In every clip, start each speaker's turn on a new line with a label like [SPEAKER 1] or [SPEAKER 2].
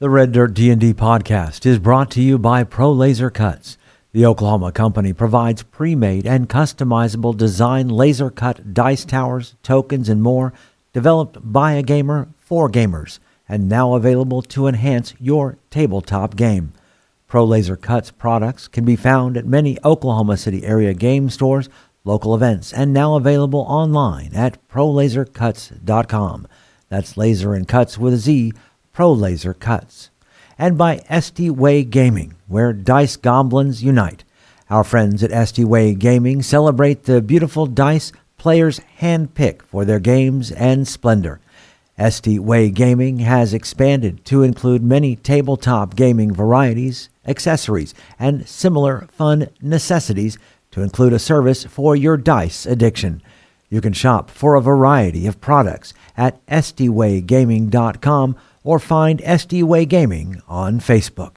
[SPEAKER 1] The Red Dirt D&D podcast is brought to you by Pro Laser Cuts. The Oklahoma company provides pre-made and customizable design laser cut dice towers, tokens, and more, developed by a gamer for gamers, and now available to enhance your tabletop game. Pro Laser Cuts products can be found at many Oklahoma City area game stores, local events, and now available online at prolasercuts.com. That's laser and cuts with a Z, Pro Laser Cuts. And by SD Way Gaming, where dice goblins unite. Our friends at SD Way Gaming celebrate the beautiful dice players handpick for their games and splendor. SD Way Gaming has expanded to include many tabletop gaming varieties, accessories, and similar fun necessities to include a service for your dice addiction. You can shop for a variety of products at sdwaygaming.com or find SD Way Gaming on Facebook.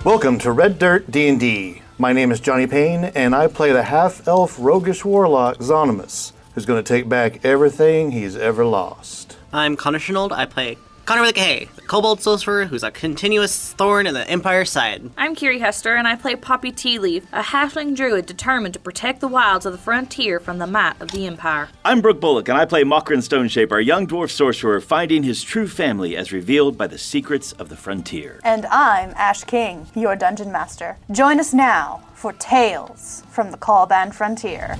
[SPEAKER 2] Welcome to Red Dirt D&D. My name is Johnny Payne, and I play the half-elf roguish warlock Zonimus, who's going to take back everything he's ever lost.
[SPEAKER 3] I'm Konnor Shenold. I play Konnor with a K, the Kobold Sorcerer, who's a continuous thorn in the Empire's side.
[SPEAKER 4] I'm Kiri Hester, and I play Poppy Tealeaf, a halfling druid determined to protect the wilds of the frontier from the might of the Empire.
[SPEAKER 5] I'm Brooke Bullock, and I play Mokrin Stoneshaper, a young dwarf sorcerer finding his true family as revealed by the secrets of the frontier.
[SPEAKER 6] And I'm Ash King, your dungeon master. Join us now for Tales from the Callban Frontier.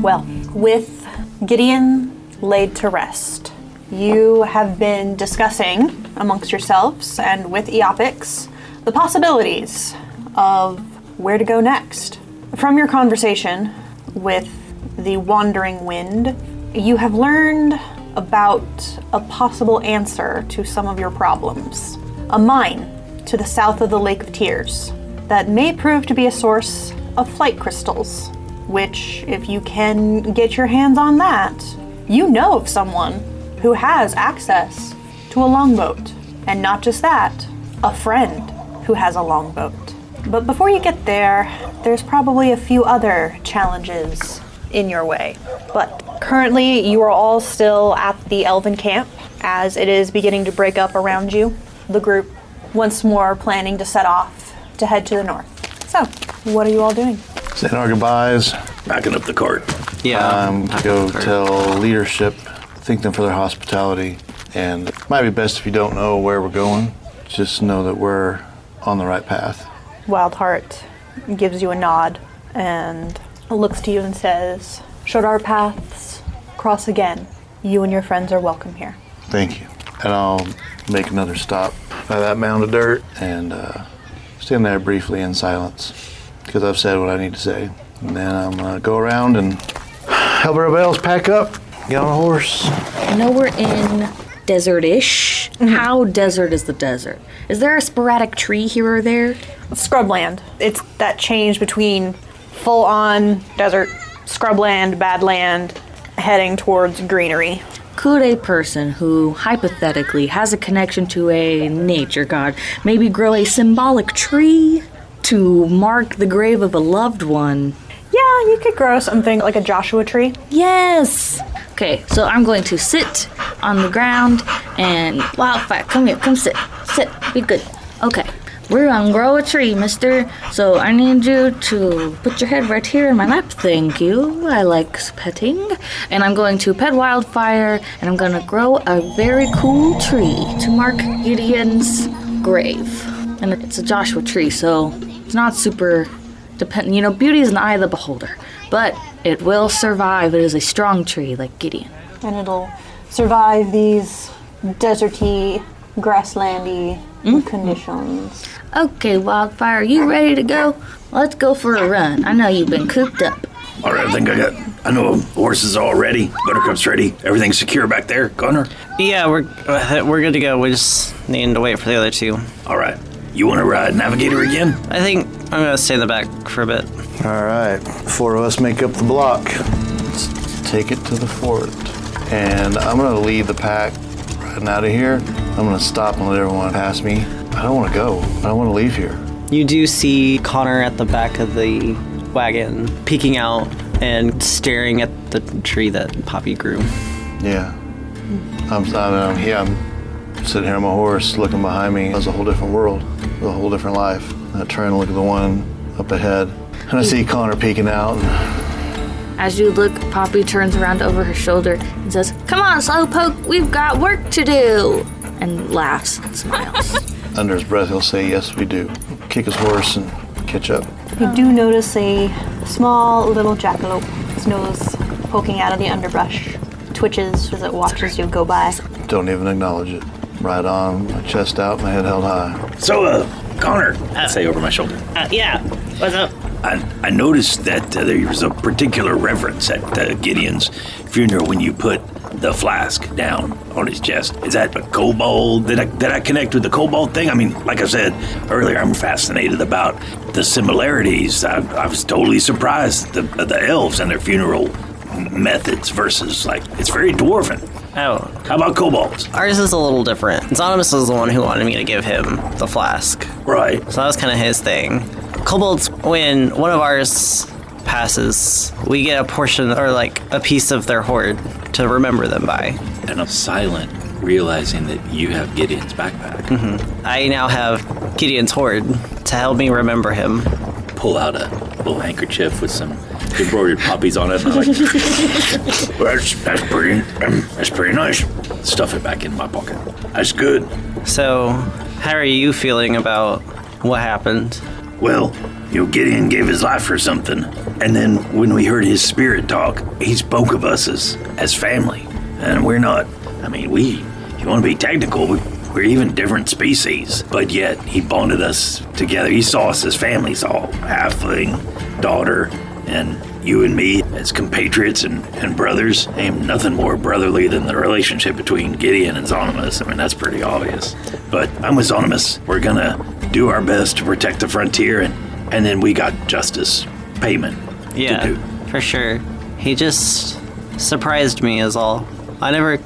[SPEAKER 6] Well, with Gideon laid to rest, you have been discussing amongst yourselves and with Eopix the possibilities of where to go next. From your conversation with the Wandering Wind, you have learned about a possible answer to some of your problems. A mine to the south of the Lake of Tears that may prove to be a source of flight crystals, which, if you can get your hands on that, you know of someone who has access to a longboat. And not just that, a friend who has a longboat. But before you get there, there's probably a few other challenges in your way. But currently, you are all still at the Elven camp, as it is beginning to break up around you. The group, once more, planning to set off to head to the north. So, what are you all doing?
[SPEAKER 2] Saying our goodbyes.
[SPEAKER 5] Backing up the cart.
[SPEAKER 2] Go tell leadership, thank them for their hospitality, and it might be best if you don't know where we're going. Just know that we're on the right path.
[SPEAKER 6] Wildheart gives you a nod and looks to you and says, should our paths cross again, you and your friends are welcome here.
[SPEAKER 2] Thank you. And I'll make another stop by that mound of dirt and stand there briefly in silence, because I've said what I need to say. And then I'm going to go around and help everybody else pack up, get on a horse.
[SPEAKER 7] I know we're in desert-ish. Mm-hmm. How desert is the desert? Is there a sporadic tree here or there?
[SPEAKER 6] Scrubland. It's that change between full-on desert, scrubland, badland, heading towards greenery.
[SPEAKER 7] Could a person who hypothetically has a connection to a nature god maybe grow a symbolic tree to mark the grave of a loved one?
[SPEAKER 6] Yeah, you could grow something like a Joshua tree.
[SPEAKER 7] Yes! Okay, so I'm going to sit on the ground and Wildfire, come here, come sit, be good. Okay, we're gonna grow a tree, mister. So I need you to put your head right here in my lap, thank you. I like petting. And I'm going to pet Wildfire and I'm gonna grow a very cool tree to mark Gideon's grave. And it's a Joshua tree, so it's not super dependent. You know, beauty is in the eye of the beholder, but it will survive. It is a strong tree like Gideon.
[SPEAKER 6] And it'll survive these deserty, grasslandy conditions.
[SPEAKER 7] Okay, Wildfire, you ready to go? Let's go for a run. I know you've been cooped up.
[SPEAKER 5] All right, I know horses are all ready. Buttercup's ready. Everything's secure back there, Konnor?
[SPEAKER 3] Yeah, we're good to go. We just need to wait for the other two.
[SPEAKER 5] All right. You want to ride Navigator again?
[SPEAKER 3] I think I'm going to stay in the back for a bit.
[SPEAKER 2] All right. 4 of us make up the block. Let's take it to the fort. and I'm going to lead the pack right out of here. I'm going to stop and let everyone pass me. I don't want to go. I don't want to leave here.
[SPEAKER 3] You do see Konnor at the back of the wagon, peeking out and staring at the tree that Poppy grew.
[SPEAKER 2] Yeah. I'm sitting here on my horse, looking behind me. It was a whole different world, a whole different life. I turn and look at the one up ahead, and I see Konnor peeking out.
[SPEAKER 7] As you look, Poppy turns around over her shoulder and says, "Come on, Slowpoke, we've got work to do," and laughs and smiles.
[SPEAKER 2] Under his breath, he'll say, "Yes, we do." Kick his horse and catch up.
[SPEAKER 6] You do notice a small little jackalope, his nose poking out of the underbrush. Twitches as it watches you go by.
[SPEAKER 2] Don't even acknowledge it. Right on, my chest out, my head held high.
[SPEAKER 5] So, Konnor, I say over my shoulder.
[SPEAKER 3] Yeah, what's up?
[SPEAKER 5] I noticed that there was a particular reverence at Gideon's funeral when you put the flask down on his chest. Is that a kobold? Did I connect with the kobold thing? I mean, like I said earlier, I'm fascinated about the similarities. I was totally surprised the elves and their funeral methods versus, like, it's very dwarven.
[SPEAKER 3] Oh.
[SPEAKER 5] How about kobolds?
[SPEAKER 3] Ours is a little different. Zonimus was the one who wanted me to give him the flask.
[SPEAKER 5] Right.
[SPEAKER 3] So that was kind of his thing. Kobolds, when one of ours passes, we get a portion, or like a piece of their hoard to remember them by.
[SPEAKER 5] And I'm silent, realizing that you have Gideon's backpack.
[SPEAKER 3] Mm-hmm. I now have Gideon's hoard to help me remember him.
[SPEAKER 5] Pull out a little handkerchief with some embroidered poppies on it. And I'm like, well, that's pretty nice. Stuff it back in my pocket. That's good.
[SPEAKER 3] So, how are you feeling about what happened?
[SPEAKER 5] Well, Gideon gave his life for something. And then when we heard his spirit talk, he spoke of us as family. And we're not, if you want to be technical, we're even different species. But yet, he bonded us together. He saw us as families all. Halfling, daughter, and you and me as compatriots and brothers. Ain't nothing more brotherly than the relationship between Gideon and Zonimus. That's pretty obvious. But I'm with Zonimus. We're gonna do our best to protect the frontier, and then we got justice payment to do.
[SPEAKER 3] For sure. He just surprised me is all. I never,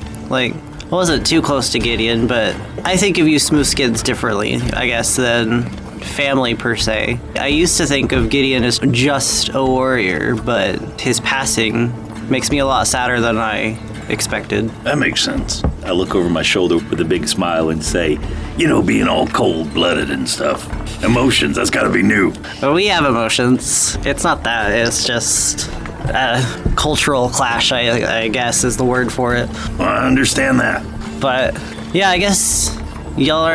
[SPEAKER 3] wasn't too close to Gideon, but I think of you smooth skins differently, I guess, than family per se. I used to think of Gideon as just a warrior, but his passing makes me a lot sadder than I expected.
[SPEAKER 5] That makes sense. I look over my shoulder with a big smile and say, being all cold-blooded and stuff. Emotions, that's gotta be new.
[SPEAKER 3] But we have emotions. It's not that, it's just a cultural clash, I guess is the word for it.
[SPEAKER 5] Well, I understand that.
[SPEAKER 3] But yeah, I guess y'all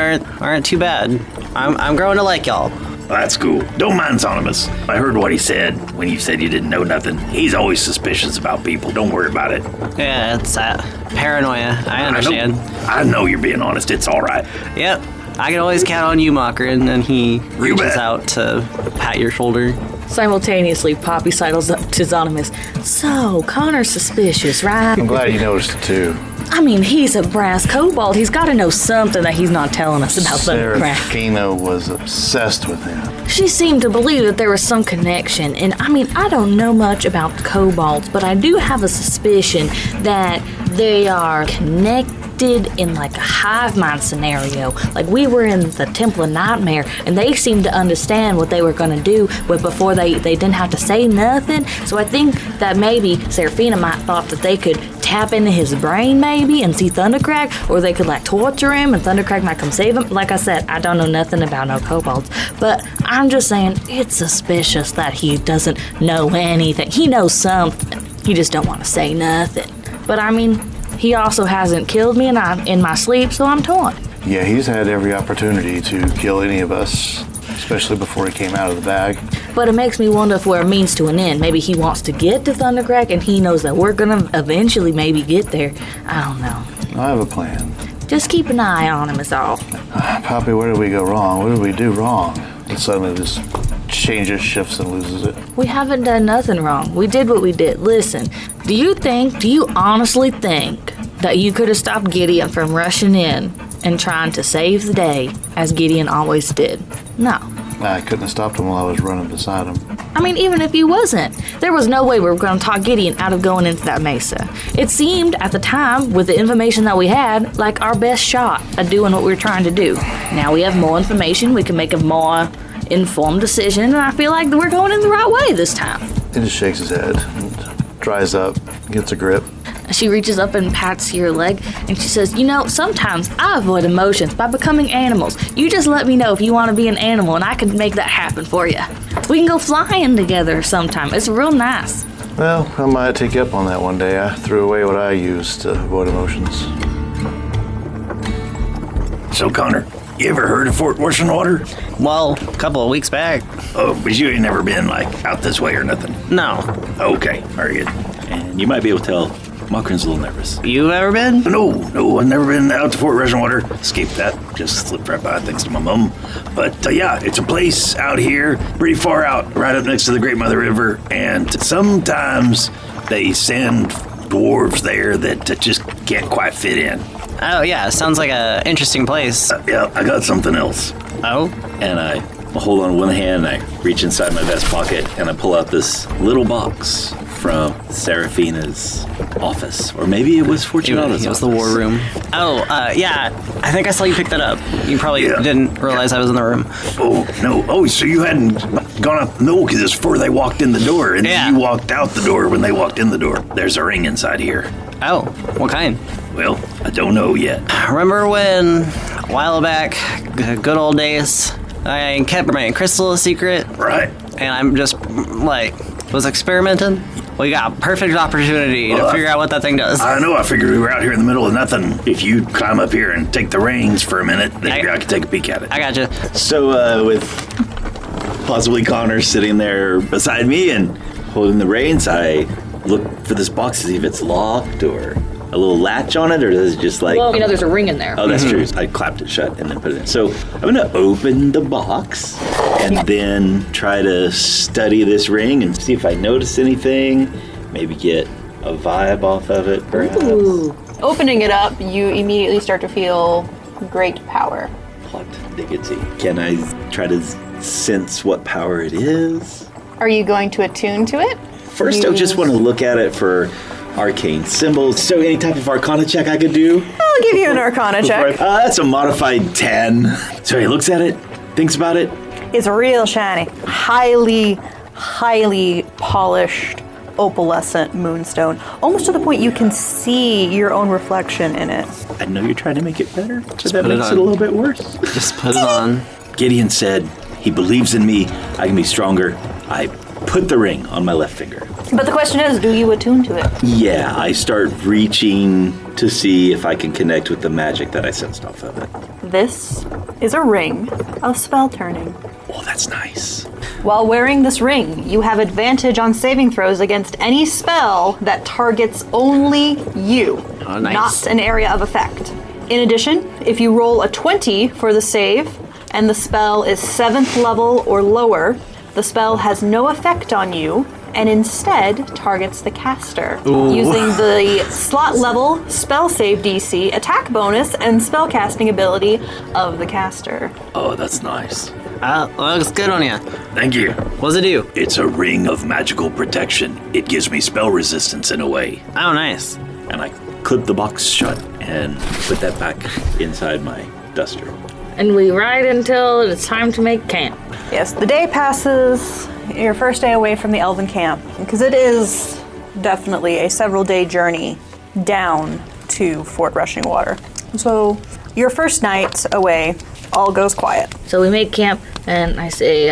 [SPEAKER 3] aren't too bad. I'm growing to like y'all.
[SPEAKER 5] Well, that's cool. Don't mind Zonimus. I heard what he said when you said you didn't know nothing. He's always suspicious about people. Don't worry about it.
[SPEAKER 3] Yeah, it's that paranoia. I understand.
[SPEAKER 5] I know you're being honest. It's all right.
[SPEAKER 3] Yep. I can always count on you, Mokrin, and he reaches out to pat your shoulder.
[SPEAKER 7] Simultaneously, Poppy sidles up to Zonimus. So, Konnor's suspicious, right?
[SPEAKER 2] I'm glad you noticed it too.
[SPEAKER 7] He's a brass kobold. He's got to know something that he's not telling us about Thundercrack.
[SPEAKER 2] Serafina was obsessed with him.
[SPEAKER 7] She seemed to believe that there was some connection. And I don't know much about kobolds, but I do have a suspicion that they are connected in like a hive mind scenario. Like we were in the Temple of Nightmare and they seemed to understand what they were going to do, but before they didn't have to say nothing. So I think that maybe Serafina might thought that they could tap into his brain maybe and see Thundercrack, or they could torture him and Thundercrack might come save him. Like I said, I don't know nothing about no kobolds, but I'm just saying it's suspicious that he doesn't know anything. He knows something. He just don't want to say nothing. But he also hasn't killed me, and I'm in my sleep, so I'm torn.
[SPEAKER 2] Yeah, he's had every opportunity to kill any of us, especially before he came out of the bag.
[SPEAKER 7] But it makes me wonder if we're a means to an end. Maybe he wants to get to Thundercrack, and he knows that we're gonna eventually maybe get there. I don't know.
[SPEAKER 2] I have a plan.
[SPEAKER 7] Just keep an eye on him is all.
[SPEAKER 2] Poppy, where did we go wrong? What did we do wrong? And suddenly this changes, shifts, and loses it.
[SPEAKER 7] We haven't done nothing wrong. We did what we did. Listen, do you honestly think that you could have stopped Gideon from rushing in and trying to save the day as Gideon always did? No.
[SPEAKER 2] I couldn't have stopped him while I was running beside him.
[SPEAKER 7] I mean, even if you wasn't, there was no way we were going to talk Gideon out of going into that mesa. It seemed at the time, with the information that we had, like our best shot at doing what we were trying to do. Now we have more information, we can make a more informed decision, and I feel like we're going in the right way this time.
[SPEAKER 2] He just shakes his head and dries up, gets a grip.
[SPEAKER 7] She reaches up and pats your leg, and she says, you know, sometimes I avoid emotions by becoming animals. You just let me know if you want to be an animal, and I can make that happen for you. We can go flying together sometime. It's real nice.
[SPEAKER 2] Well, I might take you up on that one day. I threw away what I used to avoid emotions.
[SPEAKER 5] So, Konnor, you ever heard of Fort Rushing Water?
[SPEAKER 3] Well, a couple of weeks back.
[SPEAKER 5] Oh, but you ain't never been, like, out this way or nothing?
[SPEAKER 3] No.
[SPEAKER 5] Okay, very good.
[SPEAKER 8] And you might be able to tell Mokrin's a little nervous.
[SPEAKER 3] You ever been?
[SPEAKER 5] No, I've never been out to Fort Rushing Water. Escaped that. Just slipped right by thanks to my mom. But yeah, it's a place out here, pretty far out, right up next to the Great Mother River. And sometimes they send dwarves there that just can't quite fit in.
[SPEAKER 3] Oh, yeah. Sounds like a interesting place.
[SPEAKER 5] Yeah, I got something else.
[SPEAKER 3] Oh?
[SPEAKER 8] And I hold on one hand, and I reach inside my vest pocket, and I pull out this little box from Seraphina's office. Or maybe it was Fortunato's
[SPEAKER 3] It was
[SPEAKER 8] office.
[SPEAKER 3] the war room. Oh, yeah. I think I saw you pick that up. You probably didn't realize I was in the room.
[SPEAKER 5] Oh, no. Oh, so you hadn't gone up? No, because it's before they walked in the door, and
[SPEAKER 3] Yeah.
[SPEAKER 5] you walked out the door when they walked in the door. There's a ring inside here.
[SPEAKER 3] Oh, what kind?
[SPEAKER 5] Well, I don't know yet.
[SPEAKER 3] Remember when, a while back, good old days, I kept my crystal a secret?
[SPEAKER 5] Right.
[SPEAKER 3] And I'm just, was experimenting? We got a perfect opportunity to figure out what that thing does.
[SPEAKER 5] I know. I figured we were out here in the middle of nothing. If you climb up here and take the reins for a minute, then I could take a peek at it.
[SPEAKER 3] I gotcha.
[SPEAKER 8] So, with possibly Konnor sitting there beside me and holding the reins, I look for this box to see if it's locked or a little latch on it, or does it just like...
[SPEAKER 7] Well, you know, there's a ring in there.
[SPEAKER 8] Oh, that's true. I clapped it shut and then put it in. So I'm going to open the box and then try to study this ring and see if I notice anything, maybe get a vibe off of it, perhaps.
[SPEAKER 6] Ooh. Opening it up, you immediately start to feel great power.
[SPEAKER 8] Plot diggity. Can I try to sense what power it is?
[SPEAKER 6] Are you going to attune to it?
[SPEAKER 8] First, I just want to look at it for arcane symbols. So any type of arcana check I could do?
[SPEAKER 6] I'll give you an arcana check.
[SPEAKER 8] That's a modified 10. So he looks at it, thinks about it.
[SPEAKER 6] It's real shiny. Highly polished opalescent moonstone. Almost to the point you can see your own reflection in it.
[SPEAKER 8] I know you're trying to make it better, so that
[SPEAKER 3] put it
[SPEAKER 8] makes
[SPEAKER 3] on.
[SPEAKER 8] it a little bit worse.
[SPEAKER 3] Just put it on.
[SPEAKER 8] Gideon said he believes in me. I can be stronger. I put the ring on my left finger.
[SPEAKER 6] But the question is, do you attune to it?
[SPEAKER 8] Yeah, I start reaching to see if I can connect with the magic that I sensed off of it.
[SPEAKER 6] This is a ring of spell turning.
[SPEAKER 8] Oh, that's nice.
[SPEAKER 6] While wearing this ring, you have advantage on saving throws against any spell that targets only you,
[SPEAKER 3] Oh, nice.
[SPEAKER 6] not an area of effect. In addition, if you roll a 20 for the save, and the spell is 7th level or lower, the spell has no effect on you, and instead targets the caster, using the slot level, spell save DC, attack bonus, and spell casting ability of the caster.
[SPEAKER 8] Oh, that's nice.
[SPEAKER 3] Looks good on you.
[SPEAKER 5] Thank you.
[SPEAKER 3] What's it do?
[SPEAKER 5] It's a ring of magical protection. It gives me spell resistance in a way.
[SPEAKER 3] Oh, nice.
[SPEAKER 8] And I clip the box shut and put that back inside my duster.
[SPEAKER 7] And we ride until it's time to make camp.
[SPEAKER 6] Yes, the day passes, your first day away from the elven camp, because it is definitely a several day journey down to Fort Rushing Water. So your first night away, all goes quiet.
[SPEAKER 7] So we make camp, and I say,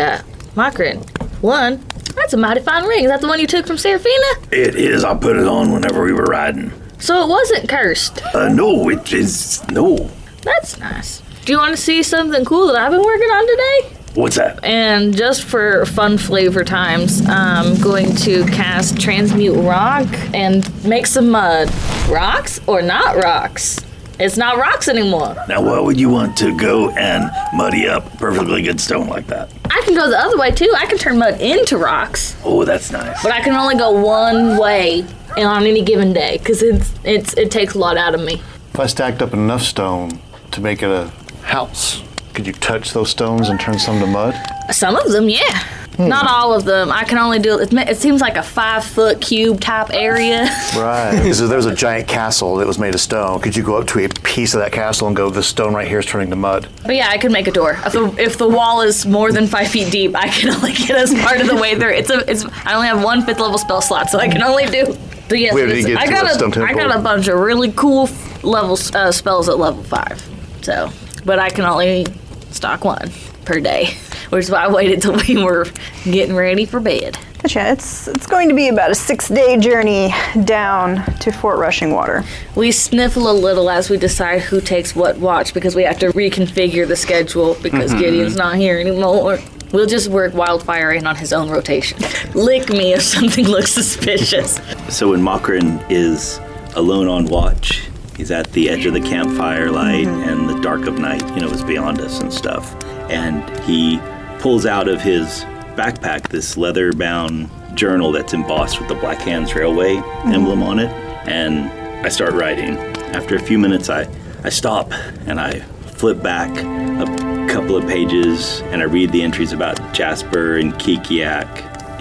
[SPEAKER 7] Mokrin, one, that's a mighty fine ring. Is that the one you took from Seraphina?
[SPEAKER 5] It is. I put it on whenever we were riding.
[SPEAKER 7] So it wasn't cursed.
[SPEAKER 5] No, it is. No.
[SPEAKER 7] That's nice. Do you want to see something cool that I've been working on today?
[SPEAKER 5] What's that?
[SPEAKER 7] And just for fun flavor times, I'm going to cast Transmute Rock and make some rocks or not rocks. It's not rocks anymore.
[SPEAKER 5] Now, why would you want to go and muddy up perfectly good stone like that?
[SPEAKER 7] I can go the other way too. I can turn mud into rocks,
[SPEAKER 5] Oh, that's nice.
[SPEAKER 7] but I can only go one way on any given day because it takes a lot out of me.
[SPEAKER 2] If I stacked up enough stone to make it a house, could you touch those stones and turn some to mud?
[SPEAKER 7] Some of them, yeah. Not all of them. I can only do it seems like a 5-foot cube type area.
[SPEAKER 2] Right. So there was a giant castle that was made of stone. Could you go up to a piece of that castle and go, this stone right here is turning to mud?
[SPEAKER 7] But yeah, I could make a door. If the wall is more than 5 feet deep, I can only get us part of the way there. I only have 1 5th level spell slot, so I can only do. But yes, I got a bunch of really cool level spells at level 5. So, but I can only stock 1 per day, which is why I waited till we were getting ready for bed.
[SPEAKER 6] Gotcha. It's going to be about a 6-day journey down to Fort Rushing Water.
[SPEAKER 7] We sniffle a little as we decide who takes what watch because we have to reconfigure the schedule because Gideon's not here anymore. We'll just work Wildfire in on his own rotation. Lick me if something looks suspicious.
[SPEAKER 8] So when Makrin is alone on watch, he's at the edge of the campfire light and the dark of night, is beyond us and stuff. And he pulls out of his backpack this leather-bound journal that's embossed with the Black Hands Railway emblem on it. And I start writing. After a few minutes, I stop and I flip back a couple of pages and I read the entries about Jasper and Kikiak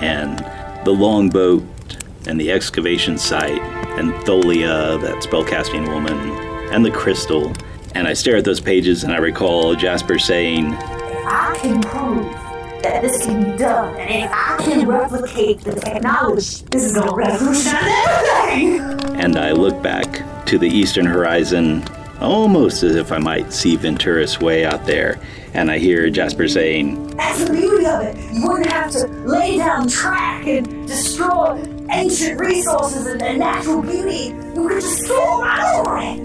[SPEAKER 8] and the longboat and the excavation site and Tholia, that spellcasting woman, and the crystal. And I stare at those pages and I recall Jasper saying,
[SPEAKER 9] "If I can prove that this can be done, and if I can replicate the technology, this is gonna revolutionize everything."
[SPEAKER 8] And I look back to the eastern horizon, almost as if I might see Venturis way out there, and I hear Jasper saying,
[SPEAKER 9] "That's the beauty of it. You wouldn't have to lay down track and destroy ancient resources and natural beauty. You could just soar right over it."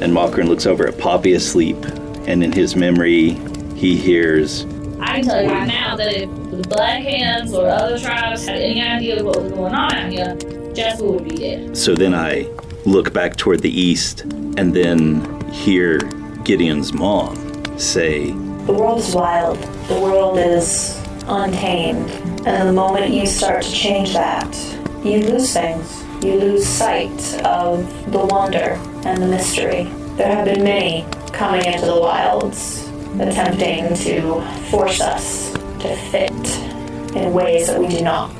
[SPEAKER 8] And Makrin looks over at Poppy asleep, and in his memory, he hears,
[SPEAKER 7] I can tell you right now that if the Black Hands or other tribes had any idea what was going on out here, Jasper would be dead.
[SPEAKER 8] So then I look back toward the east, and then hear Gideon's mom say,
[SPEAKER 10] "The world is wild. The world is untamed. And the moment you start to change that, you lose things. You lose sight of the wonder and the mystery. There have been many coming into the wilds, attempting to force us to fit in ways that we do not."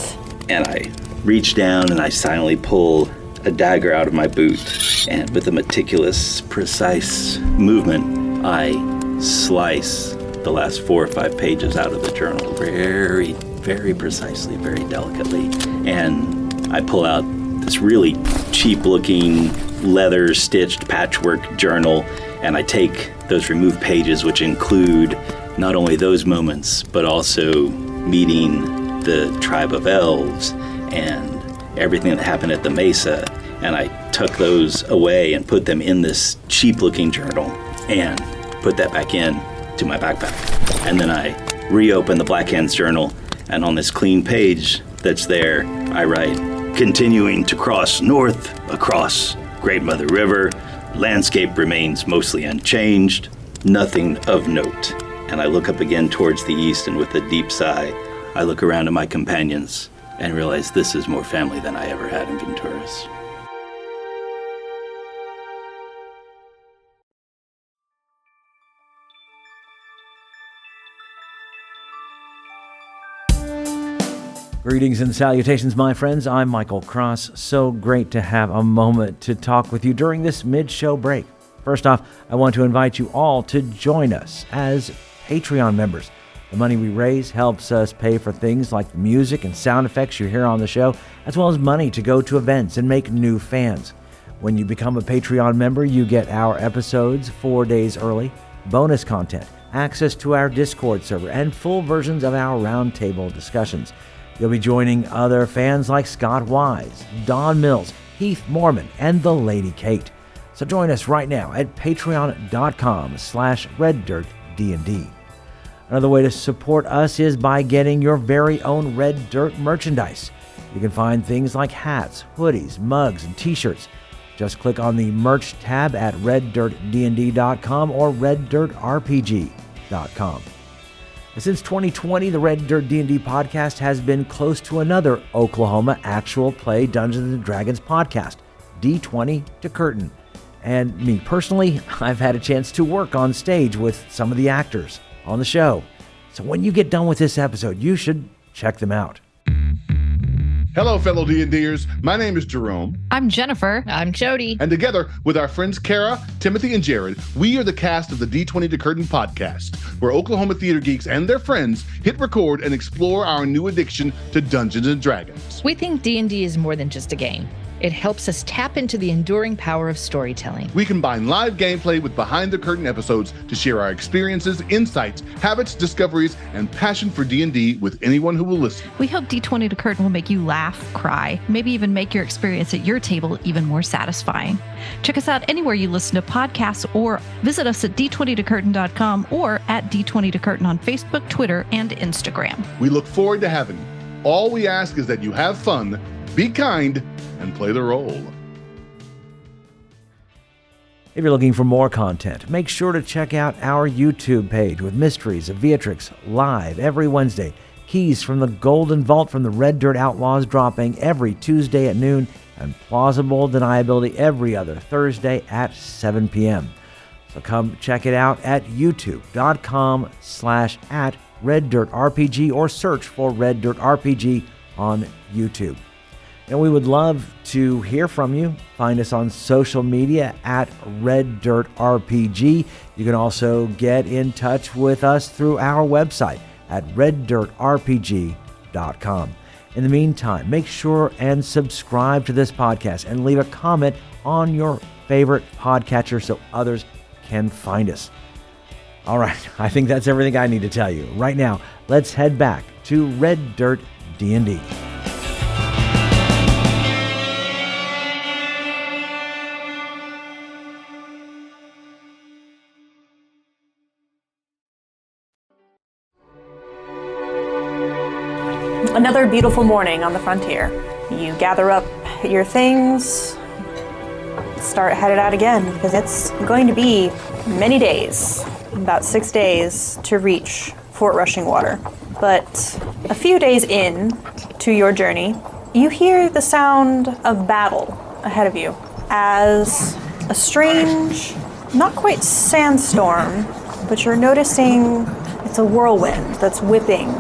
[SPEAKER 8] And I reach down and I silently pull a dagger out of my boot, and with a meticulous, precise movement, I slice the last 4 or 5 pages out of the journal very, very precisely, very delicately. And I pull out this really cheap-looking, leather-stitched patchwork journal, and I take those removed pages, which include not only those moments, but also meeting the tribe of elves and everything that happened at the Mesa, and I tuck those away and put them in this cheap-looking journal and put that back in to my backpack. And then I reopen the Black Hands journal, and on this clean page that's there, I write, "Continuing to cross north across Great Mother River, landscape remains mostly unchanged, nothing of note." And I look up again towards the east, and with a deep sigh, I look around at my companions and realize this is more family than I ever had in Venturis.
[SPEAKER 1] Greetings and salutations, my friends. I'm Michael Cross. So great to have a moment to talk with you during this mid-show break. First off, I want to invite you all to join us as Patreon members. The money we raise helps us pay for things like the music and sound effects you hear on the show, as well as money to go to events and make new fans. When you become a Patreon member, you get our episodes 4 days early, bonus content, access to our Discord server, and full versions of our roundtable discussions. You'll be joining other fans like Scott Wise, Don Mills, Heath Mormon, and the Lady Kate. So join us right now at patreon.com/reddirtdnd. Another way to support us is by getting your very own Red Dirt merchandise. You can find things like hats, hoodies, mugs, and t-shirts. Just click on the merch tab at reddirtdnd.com or reddirtrpg.com. Since 2020, the Red Dirt D&D podcast has been close to another Oklahoma actual play Dungeons & Dragons podcast, D20 to Curtain. And me personally, I've had a chance to work on stage with some of the actors on the show. So when you get done with this episode, you should check them out.
[SPEAKER 11] Hello, fellow D&Ders. My name is Jerome.
[SPEAKER 12] I'm Jennifer. I'm Jody.
[SPEAKER 11] And together with our friends Kara, Timothy, and Jared, we are the cast of the D20 to Curtain podcast, where Oklahoma theater geeks and their friends hit record and explore our new addiction to Dungeons & Dragons.
[SPEAKER 12] We think D&D is more than just a game. It helps us tap into the enduring power of storytelling.
[SPEAKER 11] We combine live gameplay with behind-the-curtain episodes to share our experiences, insights, habits, discoveries, and passion for D&D with anyone who will listen.
[SPEAKER 13] We hope D20 to Curtain will make you laugh, cry, maybe even make your experience at your table even more satisfying. Check us out anywhere you listen to podcasts or visit us at d20tocurtain.com or at D20 to Curtain on Facebook, Twitter, and Instagram.
[SPEAKER 11] We look forward to having you. All we ask is that you have fun, be kind, and play the role.
[SPEAKER 1] If you're looking for more content, make sure to check out our YouTube page with Mysteries of Beatrix live every Wednesday. Keys from the Golden Vault from the Red Dirt Outlaws dropping every Tuesday at noon, and Plausible Deniability every other Thursday at 7 p.m. So come check it out at youtube.com/@RedDirtRPG or search for Red Dirt RPG on YouTube. And we would love to hear from you. Find us on social media at Red Dirt RPG. You can also get in touch with us through our website at reddirtrpg.com. In the meantime, make sure and subscribe to this podcast and leave a comment on your favorite podcatcher so others can find us. All right, I think that's everything I need to tell you. Right now, let's head back to Red Dirt D&D.
[SPEAKER 6] Another beautiful morning on the frontier. You gather up your things, start headed out again, because it's going to be many days, about 6 days, to reach Fort Rushing Water. But a few days in to your journey, you hear the sound of battle ahead of you as a strange, not quite sandstorm, but you're noticing it's a whirlwind that's whipping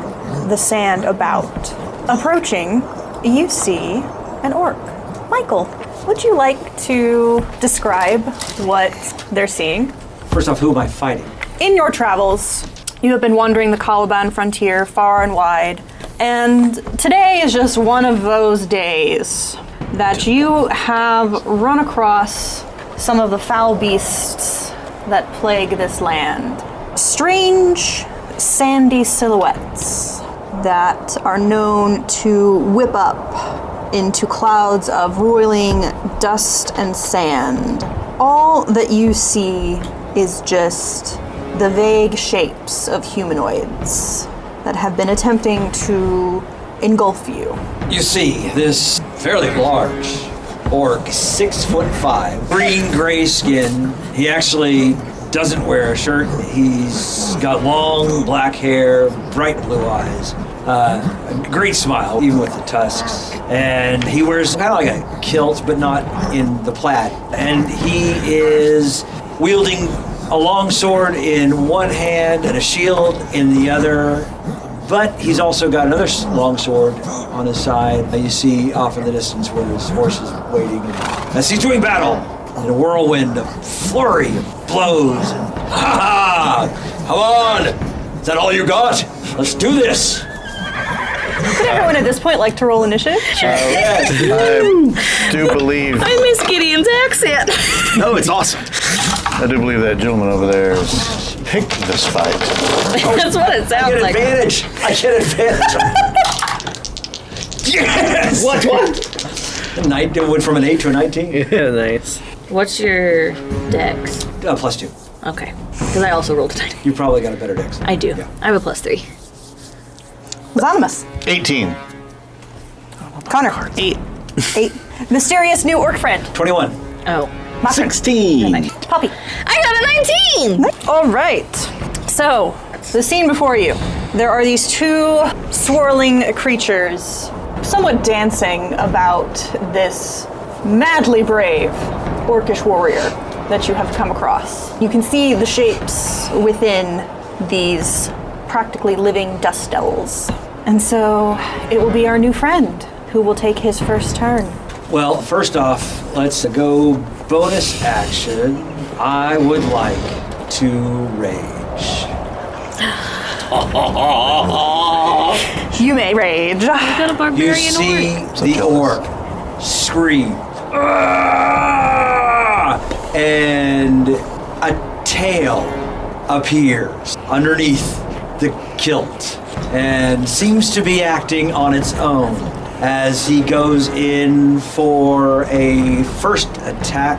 [SPEAKER 6] the sand about. Approaching, you see an orc. Michael, would you like to describe what they're seeing?
[SPEAKER 1] First off, who am I fighting?
[SPEAKER 6] In your travels, you have been wandering the Caliban frontier far and wide, and today is just one of those days that you have run across some of the foul beasts that plague this land. Strange, sandy silhouettes that are known to whip up into clouds of roiling dust and sand. All that you see is just the vague shapes of humanoids that have been attempting to engulf you.
[SPEAKER 14] You see this fairly large orc, 6'5", green-gray skin. He actually doesn't wear a shirt. He's got long black hair, bright blue eyes, a great smile, even with the tusks. And he wears kind of like a kilt, but not in the plaid. And he is wielding a long sword in one hand and a shield in the other. But he's also got another long sword on his side. You see off in the distance where his horse is waiting. As he's doing battle, in a whirlwind of flurry of blows. And, ha! Come on! Is that all you got? Let's do this!
[SPEAKER 6] Would everyone at this point like to roll initiative?
[SPEAKER 2] Yes, I do believe.
[SPEAKER 4] I miss Gideon's accent.
[SPEAKER 2] No, it's awesome. I do believe that gentleman over there has picked this fight.
[SPEAKER 4] That's what it sounds like.
[SPEAKER 14] I get advantage. Yes! What? It went from an 8 to a 19.
[SPEAKER 3] Yeah, nice.
[SPEAKER 7] What's your dex?
[SPEAKER 14] +2.
[SPEAKER 7] Okay. Because I also rolled a 9.
[SPEAKER 14] You probably got a better dex.
[SPEAKER 7] I do.
[SPEAKER 14] Yeah.
[SPEAKER 7] I have a +3.
[SPEAKER 6] Zonimus.
[SPEAKER 2] 18.
[SPEAKER 6] Konnor. 8. Mysterious new orc friend.
[SPEAKER 14] 21.
[SPEAKER 7] Oh.
[SPEAKER 8] 16.
[SPEAKER 6] Poppy.
[SPEAKER 7] I got a 19!
[SPEAKER 6] All right. So, the scene before you. There are these two swirling creatures, somewhat dancing about this madly brave orcish warrior that you have come across. You can see the shapes within these practically living dust devils. And so it will be our new friend who will take his first turn.
[SPEAKER 14] Well, first off, let's go bonus action. I would like to rage.
[SPEAKER 6] You may rage.
[SPEAKER 7] We got a
[SPEAKER 14] You
[SPEAKER 7] barbarian
[SPEAKER 14] see
[SPEAKER 7] orc.
[SPEAKER 14] the orc scream, "Ah!" and a tail appears underneath the kilt and seems to be acting on its own as he goes in for a first attack,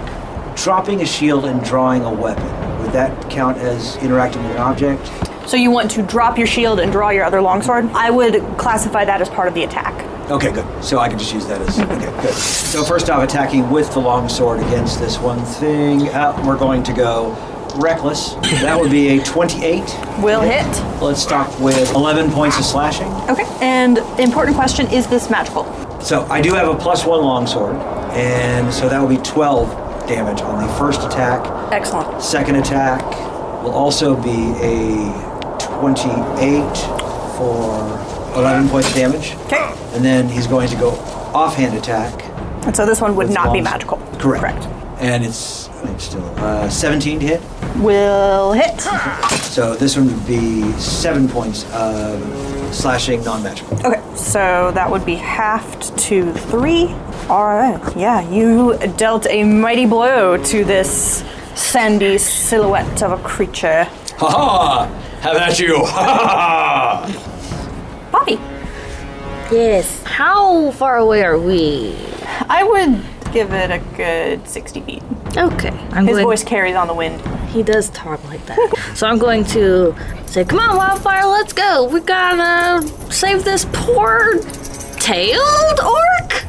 [SPEAKER 14] dropping a shield and drawing a weapon. Would that count as interacting with an object?
[SPEAKER 6] So you want to drop your shield and draw your other longsword? I would classify that as part of the attack.
[SPEAKER 14] Okay, good. So I can just use that as, okay, good. So first off, attacking with the longsword against this one thing, we're going to go reckless. That would be a 28.
[SPEAKER 6] Will hit.
[SPEAKER 14] Let's start with 11 points of slashing.
[SPEAKER 6] Okay. And important question, is this magical?
[SPEAKER 14] So I do have a +1 longsword, and so that will be 12 damage on the first attack.
[SPEAKER 6] Excellent.
[SPEAKER 14] Second attack will also be a 28 for 11 points of damage.
[SPEAKER 6] Okay.
[SPEAKER 14] And then he's going to go offhand attack.
[SPEAKER 6] And so this one would
[SPEAKER 14] with
[SPEAKER 6] not be
[SPEAKER 14] longs-
[SPEAKER 6] magical.
[SPEAKER 14] Correct. And it's still 17 to hit.
[SPEAKER 6] Will hit.
[SPEAKER 14] So this one would be 7 points of slashing non-magical.
[SPEAKER 6] Okay, so that would be halved to 3. All right, yeah, you dealt a mighty blow to this sandy silhouette of a creature.
[SPEAKER 14] Ha ha! Have at you! Ha ha!
[SPEAKER 6] Poppy.
[SPEAKER 7] Yes. How far away are we?
[SPEAKER 6] I would give it a good 60 feet.
[SPEAKER 7] Okay.
[SPEAKER 6] His voice carries on the wind.
[SPEAKER 7] He does talk like that. So I'm going to say, come on, Wildfire, let's go. We gotta save this poor tailed orc.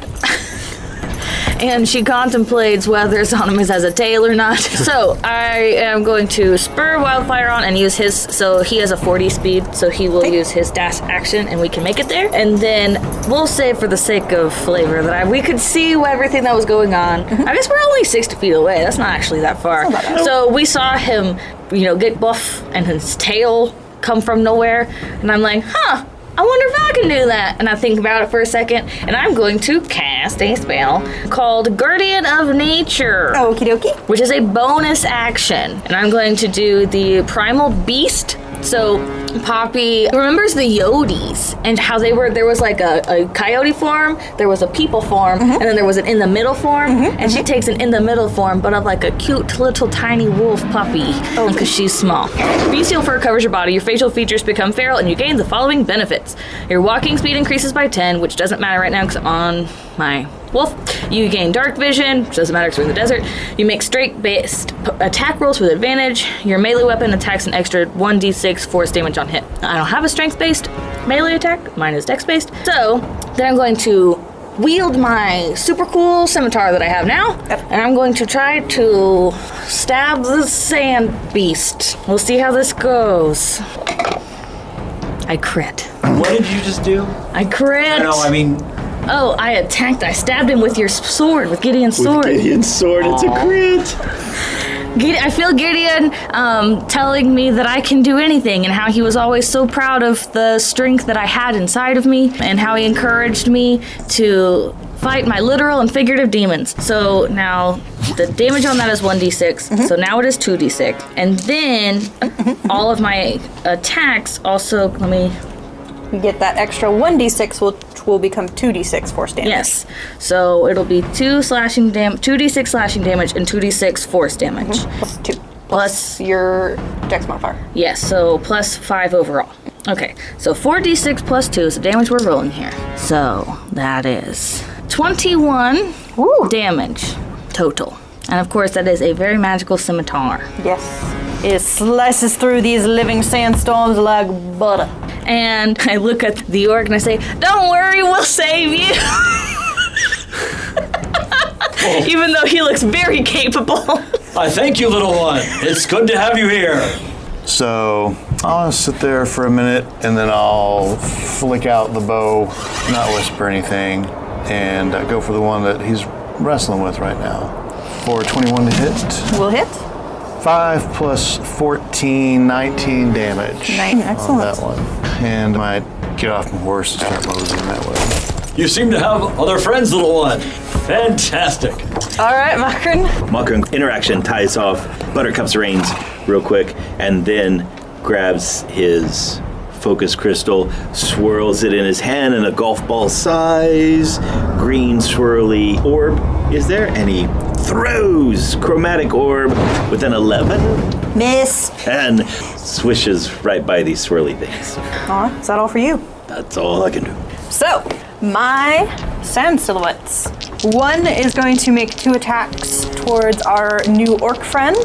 [SPEAKER 7] And she contemplates whether Zonomus has a tail or not. So I am going to spur Wildfire on and use his, so he has a 40 speed, so he will use his dash action and we can make it there. And then we'll say for the sake of flavor that we could see everything that was going on. I guess we're only 60 feet away. That's not actually that far. So we saw him, get buff and his tail come from nowhere. And I'm like, I wonder if I can do that. And I think about it for a second, and I'm going to cast a spell called Guardian of Nature.
[SPEAKER 6] Okie dokie.
[SPEAKER 7] Which is a bonus action. And I'm going to do the Primal Beast. So Poppy remembers the Yotes and how there was like a coyote form, there was a people form, and then there was an in the middle form, and she takes an in the middle form, but of like a cute little tiny wolf puppy, because she's small. Bestial fur covers your body, your facial features become feral, and you gain the following benefits. Your walking speed increases by 10, which doesn't matter right now because I'm on my wolf. You gain dark vision, which doesn't matter because we're in the desert. You make straight-based attack rolls with advantage. Your melee weapon attacks an extra 1d6 force damage on hit. I don't have a strength-based melee attack. Mine is dex-based. So then I'm going to wield my super cool scimitar that I have now, and I'm going to try to stab the sand beast. We'll see how this goes. I crit.
[SPEAKER 14] What did you just do?
[SPEAKER 7] I crit.
[SPEAKER 14] No, I mean...
[SPEAKER 7] Oh, I attacked. I stabbed him with your sword, with Gideon's sword.
[SPEAKER 8] With Gideon's sword, it's a crit.
[SPEAKER 7] I feel Gideon telling me that I can do anything and how he was always so proud of the strength that I had inside of me and how he encouraged me to fight my literal and figurative demons. So now the damage on that is 1d6. So now it is 2d6. And then all of my attacks also,
[SPEAKER 6] You get that extra 1d6 will become 2d6 force damage.
[SPEAKER 7] Yes. So it'll be 2d6 slashing damage and 2d6 force damage.
[SPEAKER 6] Plus 2. Plus your dex modifier.
[SPEAKER 7] Yes, so plus 5 overall. Okay, so 4d6 plus 2 is the damage we're rolling here. So that is 21 damage total. And of course, that is a very magical scimitar.
[SPEAKER 6] Yes. It slices through these living sandstorms like butter.
[SPEAKER 7] And I look at the orc and I say, don't worry, we'll save you. Even though he looks very capable.
[SPEAKER 14] I thank you, little one. It's good to have you here.
[SPEAKER 2] So I'll sit there for a minute and then I'll flick out the bow, not whisper anything, and go for the one that he's wrestling with right now. For 21 to hit.
[SPEAKER 6] Will hit.
[SPEAKER 2] 5 plus 14, 19 damage.
[SPEAKER 6] 9, excellent.
[SPEAKER 2] On that one. And I might get off my horse and start moseying that way.
[SPEAKER 14] You seem to have other friends, little one. Fantastic.
[SPEAKER 6] All right, Makron.
[SPEAKER 8] Makron interaction ties off Buttercup's reins real quick, and then grabs his focus crystal, swirls it in his hand in a golf ball size green swirly orb. Is there any? Throws chromatic orb with an 11.
[SPEAKER 6] Miss.
[SPEAKER 8] And swishes right by these swirly things.
[SPEAKER 6] Aw, is that all for you?
[SPEAKER 8] That's all I can do.
[SPEAKER 6] So, my sand silhouettes. One is going to make 2 attacks towards our new orc friend.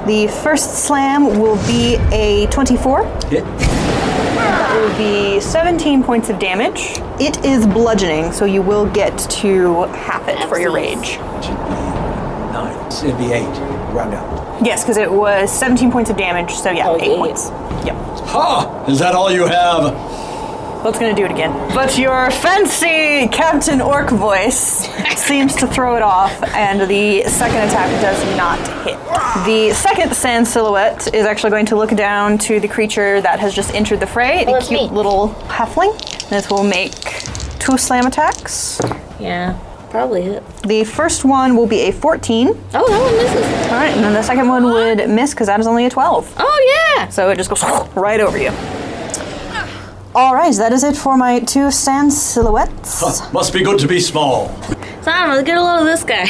[SPEAKER 6] The first slam will be a 24.
[SPEAKER 14] Hit.
[SPEAKER 6] That will be 17 points of damage. It is bludgeoning, so you will get to half it for your rage.
[SPEAKER 14] It should be 9. It'd be 8. Round down.
[SPEAKER 6] Yes, because it was 17 points of damage, so yeah, 8 points. Yep.
[SPEAKER 14] Ha! Is that all you have?
[SPEAKER 6] Let's gonna do it again. But your fancy Captain Orc voice seems to throw it off, and the second attack does not hit. The second sand silhouette is actually going to look down to the creature that has just entered the fray, the cute little halfling. This will make 2 slam attacks.
[SPEAKER 7] Yeah, probably hit.
[SPEAKER 6] The first one will be a 14.
[SPEAKER 7] Oh, that one misses.
[SPEAKER 6] All right, and then the second one would miss because that is only a 12.
[SPEAKER 7] Oh, yeah.
[SPEAKER 6] So it just goes right over you. All right, that is it for my 2 sand silhouettes.
[SPEAKER 14] Huh, must be good to be small.
[SPEAKER 7] Simon, let's get a load of this guy.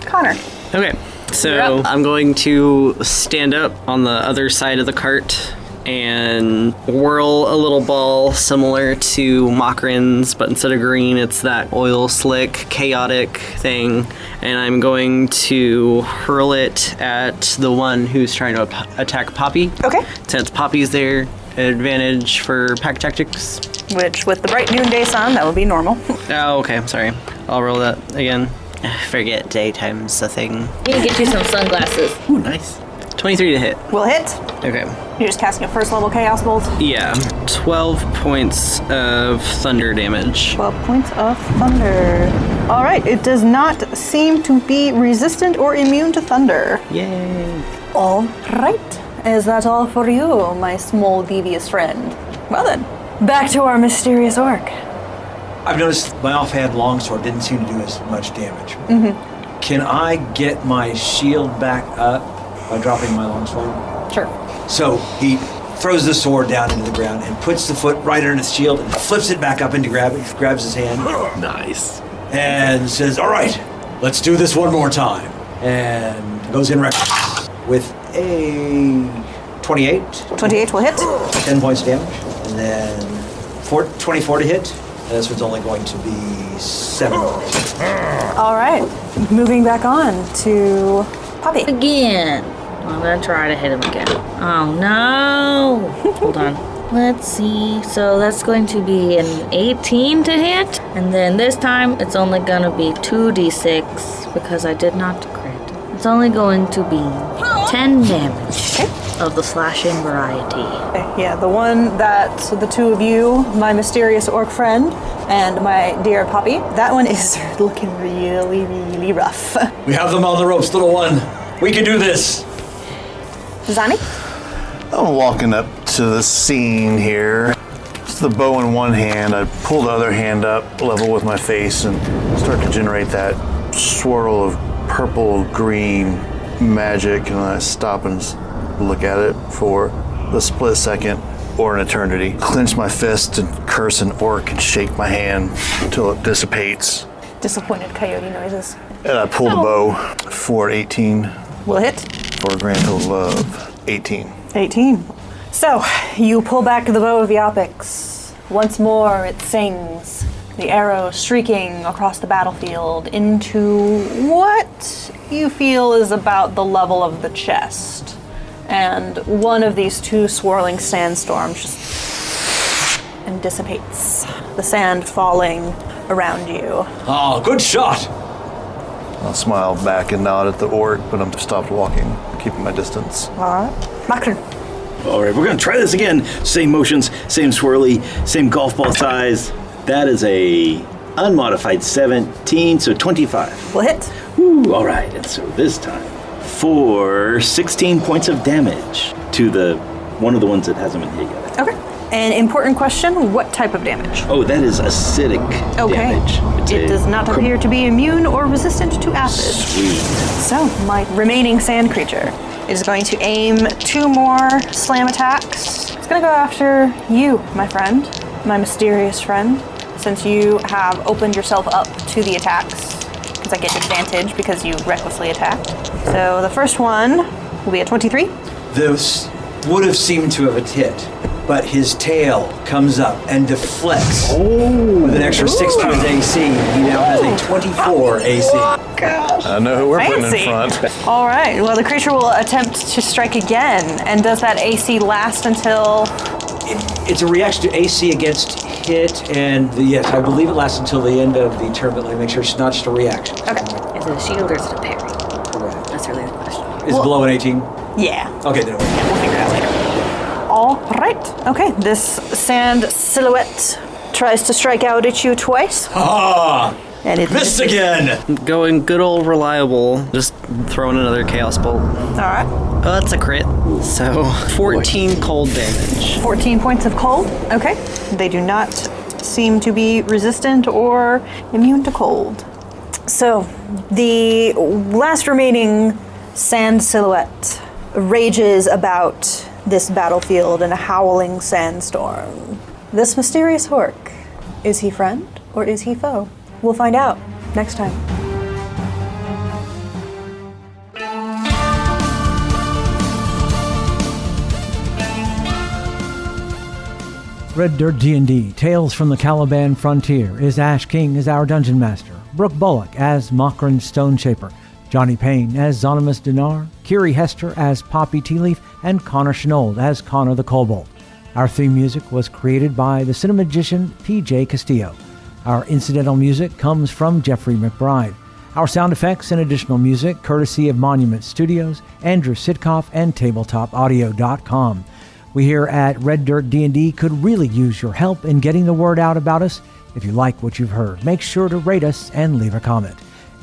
[SPEAKER 6] Konnor.
[SPEAKER 3] Okay, so I'm going to stand up on the other side of the cart and whirl a little ball similar to Makron's, but instead of green, it's that oil slick, chaotic thing. And I'm going to hurl it at the one who's trying to attack Poppy.
[SPEAKER 6] Okay.
[SPEAKER 3] Since Poppy's there, advantage for pack tactics.
[SPEAKER 6] Which, with the bright noonday sun, that would be normal.
[SPEAKER 3] Oh, okay, I'm sorry. I'll roll that again. Forget daytime's a thing.
[SPEAKER 7] You can get you some sunglasses.
[SPEAKER 8] Ooh, nice.
[SPEAKER 3] 23 to hit.
[SPEAKER 6] Will hit.
[SPEAKER 3] Okay.
[SPEAKER 6] You're just casting a first level chaos bolt.
[SPEAKER 3] Yeah. 12 points of thunder damage.
[SPEAKER 6] 12 points of thunder. All right, it does not seem to be resistant or immune to thunder.
[SPEAKER 3] Yay.
[SPEAKER 6] All right. Is that all for you, my small devious friend? Well then, back to our mysterious orc.
[SPEAKER 14] I've noticed my offhand longsword didn't seem to do as much damage.
[SPEAKER 6] Mm-hmm.
[SPEAKER 14] Can I get my shield back up by dropping my longsword?
[SPEAKER 6] Sure.
[SPEAKER 14] So he throws the sword down into the ground and puts the foot right under the shield and flips it back up into grabs his hand.
[SPEAKER 8] Nice.
[SPEAKER 14] And says, all right, let's do this one more time. And goes in reckless with a 28.
[SPEAKER 6] 28 will hit.
[SPEAKER 14] 10 points of damage. And then 24 to hit. And this one's only going to be 7 points.
[SPEAKER 6] All right, moving back on to Poppy.
[SPEAKER 7] Again. I'm gonna try to hit him again. Oh no! Hold on. Let's see. So that's going to be an 18 to hit. And then this time it's only gonna be 2d6 because I did not crit. It's only going to be 10 damage of the slashing variety.
[SPEAKER 6] Yeah, the one that the 2 of you, my mysterious orc friend, and my dear Poppy, that one is looking really, really rough.
[SPEAKER 14] We have them on the ropes, little one. We can do this.
[SPEAKER 6] Zani?
[SPEAKER 2] I'm walking up to the scene here. It's the bow in one hand. I pull the other hand up level with my face and start to generate that swirl of purple green magic, and I stop and look at it for the split second or an eternity. Clench my fist and curse an orc and shake my hand until it dissipates.
[SPEAKER 6] Disappointed coyote noises.
[SPEAKER 2] And I pull the bow for 18.
[SPEAKER 6] Will hit.
[SPEAKER 2] For a grand total of 18.
[SPEAKER 6] 18. So, you pull back the bow of Iapix. Once more it sings, the arrow streaking across the battlefield into what you feel is about the level of the chest. And one of these 2 swirling sandstorms just and dissipates, the sand falling around you.
[SPEAKER 14] Oh, good shot!
[SPEAKER 2] I'll smile back and nod at the orc, but I'm stopped walking, keeping my distance.
[SPEAKER 6] Alright. Makron.
[SPEAKER 8] All right, we're gonna try this again. Same motions, same swirly, same golf ball size. That is a unmodified 17, so 25.
[SPEAKER 6] Will hit.
[SPEAKER 8] Woo, all right, and so this time, for 16 points of damage to the one of the ones that hasn't been hit yet.
[SPEAKER 6] Okay. An important question, what type of damage?
[SPEAKER 8] Oh, that is acidic damage.
[SPEAKER 6] It does not appear to be immune or resistant to acid.
[SPEAKER 8] Sweet.
[SPEAKER 6] So, my remaining sand creature is going to aim 2 more slam attacks. It's going to go after you, my friend, my mysterious friend, since you have opened yourself up to the attacks, because I get advantage because you recklessly attacked. So the first one will be a 23.
[SPEAKER 14] This would have seemed to have hit, but his tail comes up and deflects with an extra 6 to his AC. He now has a 24 AC.
[SPEAKER 6] Oh, gosh.
[SPEAKER 2] I know who we're putting in
[SPEAKER 6] Fancy.
[SPEAKER 2] front.
[SPEAKER 6] All right, well, the creature will attempt to strike again. And does that AC last until...
[SPEAKER 14] It's a reaction to AC against hit, and yes, I believe it lasts until the end of the turn, but let me make sure it's not just a reaction.
[SPEAKER 6] Okay.
[SPEAKER 7] Is it a shield or is it a parry?
[SPEAKER 14] Correct.
[SPEAKER 7] That's really the question.
[SPEAKER 14] Is it below an 18?
[SPEAKER 6] Yeah.
[SPEAKER 14] Okay, then.
[SPEAKER 6] We'll figure it out later. All right. Okay, this sand silhouette tries to strike out at you twice.
[SPEAKER 14] Ah!
[SPEAKER 6] And it
[SPEAKER 14] missed again!
[SPEAKER 3] Going good old reliable. Just throwing another Chaos Bolt.
[SPEAKER 6] All right.
[SPEAKER 3] Oh, that's a crit. So, 14 cold damage.
[SPEAKER 6] 14 points of cold. Okay. They do not seem to be resistant or immune to cold. So, the last remaining sand silhouette rages about this battlefield in a howling sandstorm. This mysterious orc, is he friend or is he foe? We'll find out next time.
[SPEAKER 1] Red Dirt D&D, Tales from the Caliban Frontier, is Ash King as our Dungeon Master, Brooke Bullock as Mokran Stoneshaper, Johnny Payne as Zonimus Dinar, Kiri Hester as Poppy Tealeaf, and Konnor Shenold as Konnor the Kobold. Our theme music was created by the cinemagician P.J. Castillo. Our incidental music comes from Jeffrey McBride. Our sound effects and additional music courtesy of Monument Studios, Andrew Sitkoff, and TabletopAudio.com. We here at Red Dirt D&D could really use your help in getting the word out about us. If you like what you've heard, make sure to rate us and leave a comment.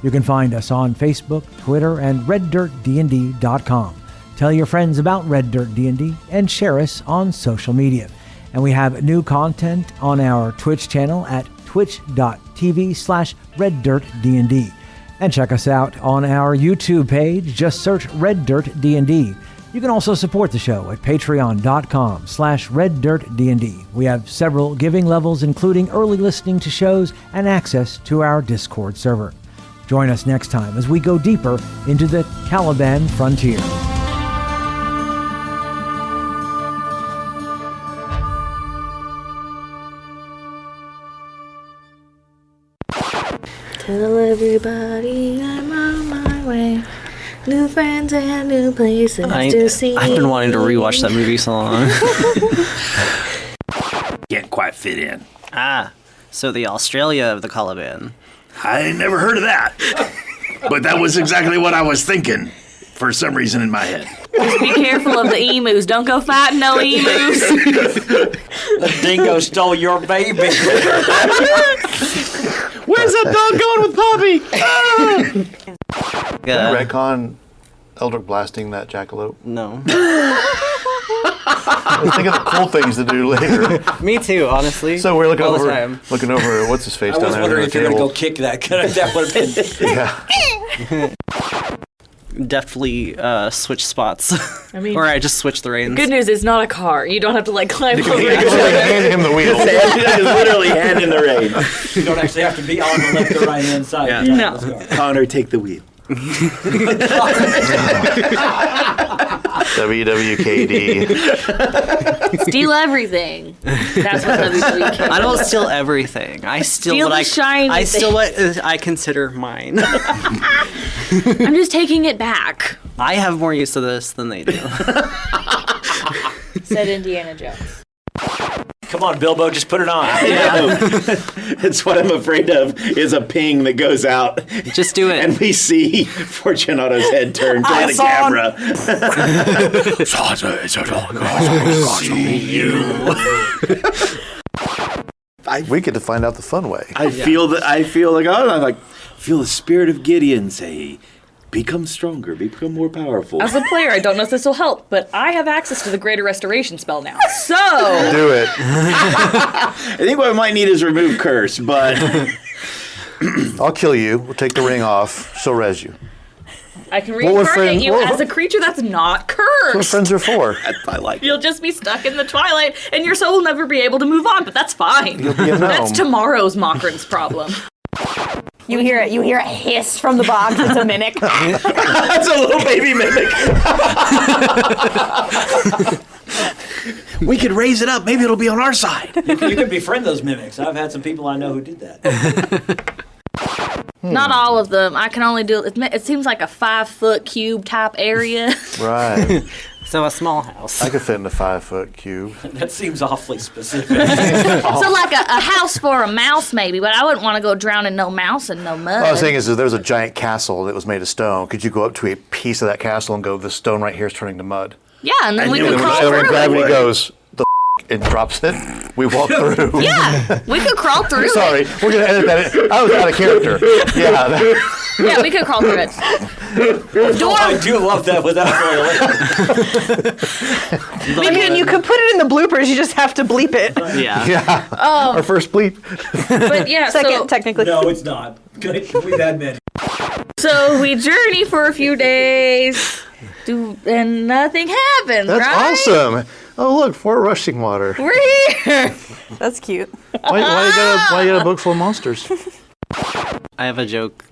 [SPEAKER 1] You can find us on Facebook, Twitter, and RedDirtDND.com. Tell your friends about Red Dirt D&D and share us on social media. And we have new content on our Twitch channel at twitch.tv/RedDirtDND. And check us out on our YouTube page. Just search Red Dirt D&D. You can also support the show at patreon.com/RedDirtDND. We have several giving levels, including early listening to shows and access to our Discord server. Join us next time as we go deeper into the Caliban Frontier.
[SPEAKER 7] Tell everybody I'm on my way. New friends and new places to see.
[SPEAKER 3] I've been wanting to rewatch that movie so long.
[SPEAKER 5] Can't quite fit in.
[SPEAKER 3] So the Australia of the Caliban.
[SPEAKER 5] I never heard of that. But that was exactly what I was thinking for some reason in my head.
[SPEAKER 4] Just be careful of the emus. Don't go fighting no emus.
[SPEAKER 14] The dingo stole your baby.
[SPEAKER 2] Where's that dog going with Poppy? Can you retcon Eldritch blasting that jackalope?
[SPEAKER 3] No.
[SPEAKER 2] I was thinking of cool things to do later.
[SPEAKER 3] Me too, honestly.
[SPEAKER 2] So we're looking
[SPEAKER 3] All the
[SPEAKER 2] over
[SPEAKER 3] time.
[SPEAKER 2] what's his face
[SPEAKER 14] I
[SPEAKER 2] down
[SPEAKER 14] was
[SPEAKER 2] there.
[SPEAKER 14] wondering
[SPEAKER 2] on
[SPEAKER 14] if
[SPEAKER 2] the
[SPEAKER 14] you're going to
[SPEAKER 2] table.
[SPEAKER 14] go kick that. That would have been...
[SPEAKER 3] Yeah. Deftly switch spots.
[SPEAKER 4] I mean,
[SPEAKER 3] or I just switch the reins.
[SPEAKER 4] Good news, it's not a car. You don't have to like climb over
[SPEAKER 2] You
[SPEAKER 4] it.
[SPEAKER 2] just hand him the wheel.
[SPEAKER 8] Literally hand in the reins.
[SPEAKER 14] You don't actually have to be on the left or right hand side.
[SPEAKER 3] Yeah.
[SPEAKER 4] No.
[SPEAKER 14] Let's go.
[SPEAKER 8] Konnor, take the wheel.
[SPEAKER 2] WWKD.
[SPEAKER 4] Steal everything. That's what WWK.
[SPEAKER 3] I don't steal everything. I steal
[SPEAKER 4] Steal
[SPEAKER 3] what
[SPEAKER 4] the shiny
[SPEAKER 3] I steal
[SPEAKER 4] thing.
[SPEAKER 3] what I consider mine.
[SPEAKER 4] I'm just taking it back.
[SPEAKER 3] I have more use of this than they do.
[SPEAKER 4] Said Indiana Jones.
[SPEAKER 14] Come on, Bilbo, just put it on.
[SPEAKER 8] It's what I'm afraid of is a ping that goes out.
[SPEAKER 3] Just do it.
[SPEAKER 8] And we see Fortunato's head turn toward the camera.
[SPEAKER 2] We get to find out the fun way.
[SPEAKER 8] I feel the spirit of Gideon say, become stronger, become more powerful.
[SPEAKER 15] As a player, I don't know if this will help, but I have access to the Greater Restoration spell now. So
[SPEAKER 2] Do it.
[SPEAKER 8] I think what I might need is remove curse, but
[SPEAKER 2] I'll kill you. We'll take the ring off. She'll res you.
[SPEAKER 15] I can
[SPEAKER 2] What would
[SPEAKER 15] reincarnate
[SPEAKER 2] friend-
[SPEAKER 15] you
[SPEAKER 2] what-
[SPEAKER 15] as a creature that's not
[SPEAKER 2] That's what
[SPEAKER 15] cursed.
[SPEAKER 2] friends are for.
[SPEAKER 8] I like
[SPEAKER 15] You'll just be stuck in the twilight, and your soul will never be able to move on. But that's fine.
[SPEAKER 2] You'll be a
[SPEAKER 15] That's
[SPEAKER 2] gnome.
[SPEAKER 15] tomorrow's Mockrin's problem.
[SPEAKER 6] You hear it. You hear a hiss from the box. It's a mimic.
[SPEAKER 8] That's a little baby mimic. We could raise it up. Maybe it'll be on our side.
[SPEAKER 14] You could befriend those mimics. I've had some people I know who did that.
[SPEAKER 7] Not all of them. I can only do it seems like a 5-foot cube type area.
[SPEAKER 2] Right.
[SPEAKER 3] So a small house.
[SPEAKER 2] I could fit in a 5-foot cube.
[SPEAKER 14] That seems awfully specific.
[SPEAKER 7] So like a house for a mouse maybe, but I wouldn't want to go drown in no mouse and no mud.
[SPEAKER 2] What I was saying is, there's a giant castle that was made of stone. Could you go up to a piece of that castle and go, the stone right here is turning to mud?
[SPEAKER 7] Yeah, and then we
[SPEAKER 2] And
[SPEAKER 7] could
[SPEAKER 2] when,
[SPEAKER 7] crawl
[SPEAKER 2] and when
[SPEAKER 7] through
[SPEAKER 2] gravity
[SPEAKER 7] it.
[SPEAKER 2] goes, it drops it. We walk through.
[SPEAKER 7] Yeah, we could crawl through
[SPEAKER 2] Sorry,
[SPEAKER 7] it.
[SPEAKER 2] we're gonna edit that. I was out of character. Yeah.
[SPEAKER 7] Yeah, we could crawl through it.
[SPEAKER 14] I do love that without
[SPEAKER 6] You could put it in the bloopers. You just have to bleep it.
[SPEAKER 2] Yeah. Our first bleep.
[SPEAKER 15] But yeah,
[SPEAKER 6] Second, technically.
[SPEAKER 14] No, it's not. We've had many.
[SPEAKER 7] So we journey for a few days, and nothing happens,
[SPEAKER 2] That's
[SPEAKER 7] right?
[SPEAKER 2] awesome. Oh look, Fort Rushing Water.
[SPEAKER 7] We're here.
[SPEAKER 6] That's cute.
[SPEAKER 2] Why you got a book full of monsters?
[SPEAKER 3] I have a joke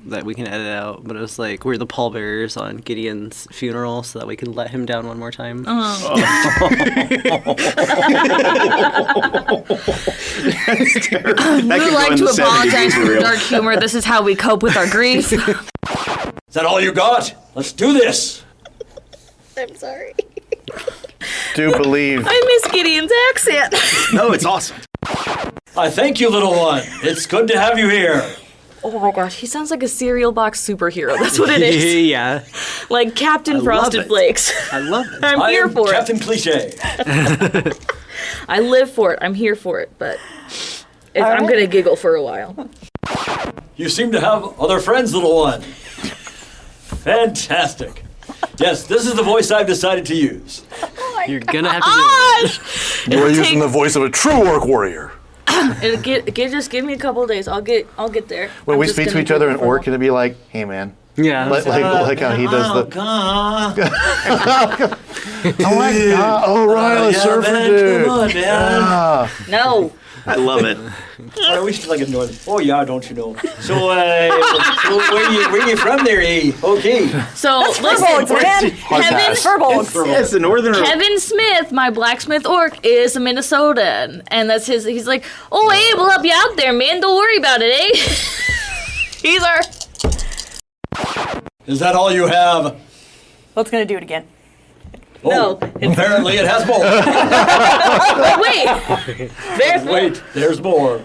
[SPEAKER 3] that we can edit out, but it was like, we're the pallbearers on Gideon's funeral so that we can let him down one more time.
[SPEAKER 7] We would like to apologize for the dark humor. This is how we cope with our grief.
[SPEAKER 14] Is that all you got? Let's do this.
[SPEAKER 7] I'm sorry.
[SPEAKER 2] Do believe.
[SPEAKER 7] I miss Gideon's accent.
[SPEAKER 8] No, it's awesome.
[SPEAKER 14] I thank you, little one. It's good to have you here.
[SPEAKER 15] Oh my gosh, he sounds like a cereal box superhero. That's what it is.
[SPEAKER 3] Yeah.
[SPEAKER 15] Like Captain
[SPEAKER 8] love
[SPEAKER 15] Frosted
[SPEAKER 8] it.
[SPEAKER 15] Flakes.
[SPEAKER 8] I love it.
[SPEAKER 15] I'm here
[SPEAKER 14] am
[SPEAKER 15] for
[SPEAKER 14] Captain
[SPEAKER 15] it.
[SPEAKER 14] Cliche.
[SPEAKER 15] I live for it. I'm here for it. But I'm
[SPEAKER 6] right.
[SPEAKER 15] gonna giggle for a while.
[SPEAKER 14] You seem to have other friends, little one. Fantastic. Yes, this is the voice I've decided to use.
[SPEAKER 3] You're gonna have to do it.
[SPEAKER 2] We're using the voice of a true orc warrior.
[SPEAKER 15] Just give me a couple of days. I'll get there.
[SPEAKER 2] When
[SPEAKER 15] I'm
[SPEAKER 2] we
[SPEAKER 15] just
[SPEAKER 2] speak to
[SPEAKER 15] gonna
[SPEAKER 2] each other in
[SPEAKER 15] giggle for a
[SPEAKER 2] orc, it'll be like, "Hey, man."
[SPEAKER 3] Yeah.
[SPEAKER 2] Like how he does the.
[SPEAKER 14] God.
[SPEAKER 2] Oh, right, the surfer dude.
[SPEAKER 14] Yeah.
[SPEAKER 15] while. No.
[SPEAKER 5] I love it.
[SPEAKER 14] Well, we should like a northern. Oh yeah, don't you know? So, where you from there, E? Okay.
[SPEAKER 15] So listen,
[SPEAKER 6] man.
[SPEAKER 5] It's the northern.
[SPEAKER 7] Kevin Smith, my blacksmith orc, is a Minnesotan, and that's his. He's like, "Oh, hey, we'll help you out there, man. Don't worry about it, eh?" He's our.
[SPEAKER 14] Is that all you have?
[SPEAKER 6] Let's gonna do it again.
[SPEAKER 14] Oh, apparently it has more.
[SPEAKER 15] Wait.
[SPEAKER 14] Wait, there's more.